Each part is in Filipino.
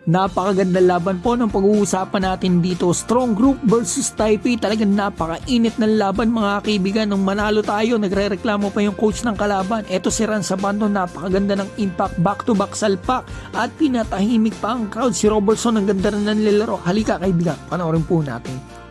Napakaganda laban po ng pag-uusapan natin dito. Strong Group versus Taipei. Talagang napakainit ng laban mga kaibigan. Nung manalo tayo, nagre-reklamo pa yung coach ng kalaban. Eto si Ran Sabando, napakaganda ng impact. Back-to-back salpak. At pinatahimik pa ang crowd. Si Robertson, ang ganda rin ng nilaro. Halika kaibigan, panoorin po natin.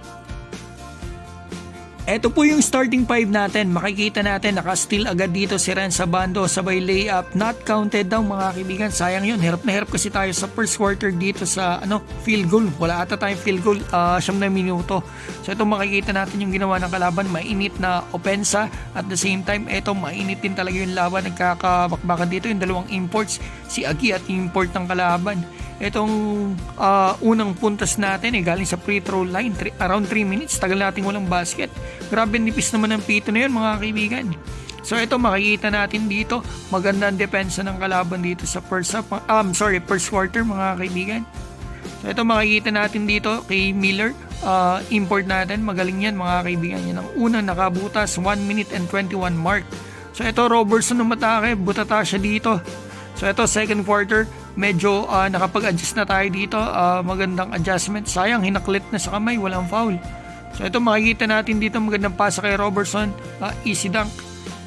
Ito po yung starting 5 natin. Makikita natin naka-steal agad dito si Ren Sabando. Sabay layup. Not counted daw mga kaibigan. Sayang yun. Hirap na hirap kasi tayo sa first quarter dito sa field goal. Wala ata tayong field goal. 9 minuto. So ito makikita natin yung ginawa ng kalaban. Mainit na opensa. At the same time, ito mainit din talaga yung laban. Nagkakabakbakan dito yung dalawang imports. Si Agi at yung import ng kalaban. Itong unang puntas natin galing sa free throw line, around 3 minutes, tagal natin walang basket. Grabe nipis naman ng pito na yun mga kaibigan. So ito makikita natin dito, maganda ang depensa ng kalaban dito sa first quarter mga kaibigan. So ito makikita natin dito kay Miller, import natin, magaling yan mga kaibigan. Yan ang unang nakabutas, 1 minute and 21 mark. So ito Robertson umatake, butata siya dito. So ito second quarter, medyo nakapag-adjust na tayo dito, magandang adjustment. Sayang, hinaklit na sa kamay, walang foul. So ito makikita natin dito, magandang pasa kay Robertson, easy dunk,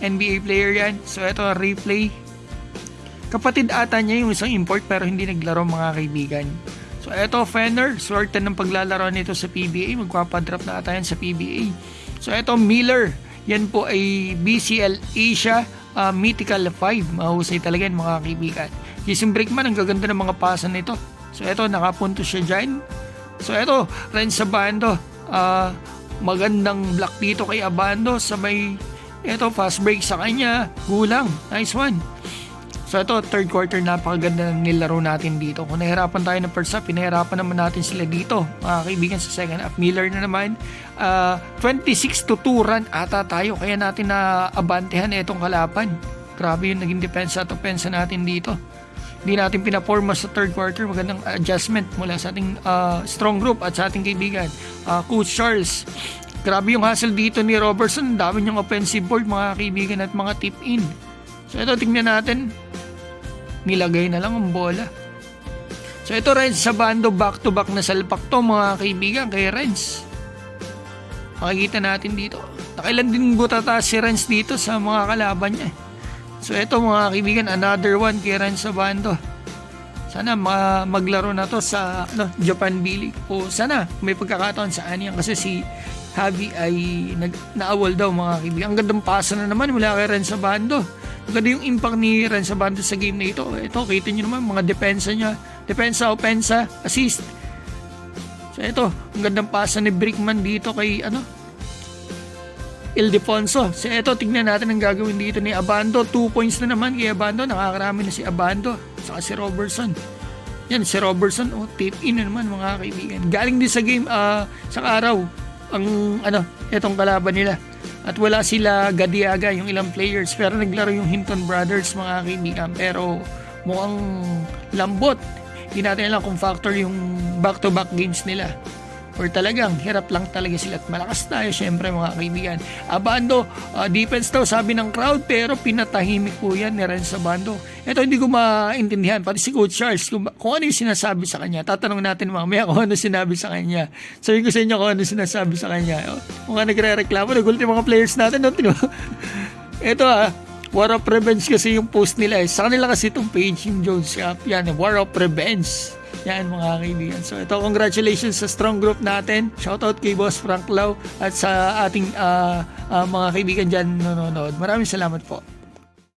NBA player yan. So ito replay, kapatid ata niya yung isang import pero hindi naglaro mga kaibigan. So ito Fenner, swerte ng paglalaro nito sa PBA, magpapadrop na ata yan sa PBA. So ito Miller, yan po ay BCL Asia Mythical 5, mahusay talaga yan mga kaibigan. Jason Brickman, ang gaganda ng mga pasan nito. So ito, nakapunto siya dyan. So ito, Ren Sabando, magandang block dito kay Abando. Sabay, ito, fast break sa kanya. Gulang, nice one. So ito, third quarter, napakaganda ng nilaro natin dito. Kung nahirapan tayo ng first half, pinahirapan naman natin sila dito. Mga kaibigan sa second half, Miller na naman. 26-2 run ata tayo. Kaya natin na-abantehan itong kalaban. Grabe yung naging depensa at opensa natin dito. Hindi natin pinaporma sa third quarter. Magandang adjustment mula sa ating strong group at sa ating kaibigan. Coach Charles. Grabe yung hustle dito ni Robertson. Dami niyang offensive board mga kaibigan at mga tip in. So ito, tingnan natin. Nilagay na lang ang bola. So ito Renz Sabando, back to back na salpak to mga kaibigan kay Renz. Makikita natin dito. Nakailan din butata si Renz dito sa mga kalaban niya. So ito mga kaibigan, another one kay Renz Sabando. Sana maglaro na to sa Japan B-League. O sana may pagkakataon sa Anyang kasi si Javi ay naawal daw mga kaibigan. Ang gandang pasa na naman mula kay Renz Sabando. Maganda yung impact ni Ren Sabando sa game na ito. Ito, kita nyo naman mga depensa niya. Depensa, opensa, assist. So ito, ang gandang pasa ni Brickman dito kay Ildefonso. So ito, tignan natin ang gagawin dito ni Abando. 2 points na naman kay Abando. Nakakarami na si Abando. Saka si Robertson. Yan, si Robertson. Tip in na naman mga kaibigan. Galing din sa game sa araw ang itong kalaban nila. At wala sila Gadiaga, yung ilang players. Pero naglaro yung Hinton Brothers mga kaibigan. Pero mukhang lambot. Hindi natin alam kung factor yung back-to-back games nila. Or talagang hirap lang talaga sila at malakas tayo syempre mga kaibigan. Abando, defense daw sabi ng crowd pero pinatahimik po yan ni Ren Sabando. Ito hindi ko maintindihan, pati si Coach Charles kung ano yung sinasabi sa kanya. Tatanong natin mamaya kung ano sinabi sa kanya. Sabi ko sa inyo kung ano sinasabi sa kanya. Mga nagre-reklamo, nagulti mga players natin. Ito War of Revenge kasi yung post nila. Sa kanila kasi itong page yung Jones Cup. Yan, War of Revenge. Yan mga kaibigan. So ito, congratulations sa strong group natin. Shoutout kay Boss Frank Lau at sa ating mga kaibigan dyan nanonood. Maraming salamat po.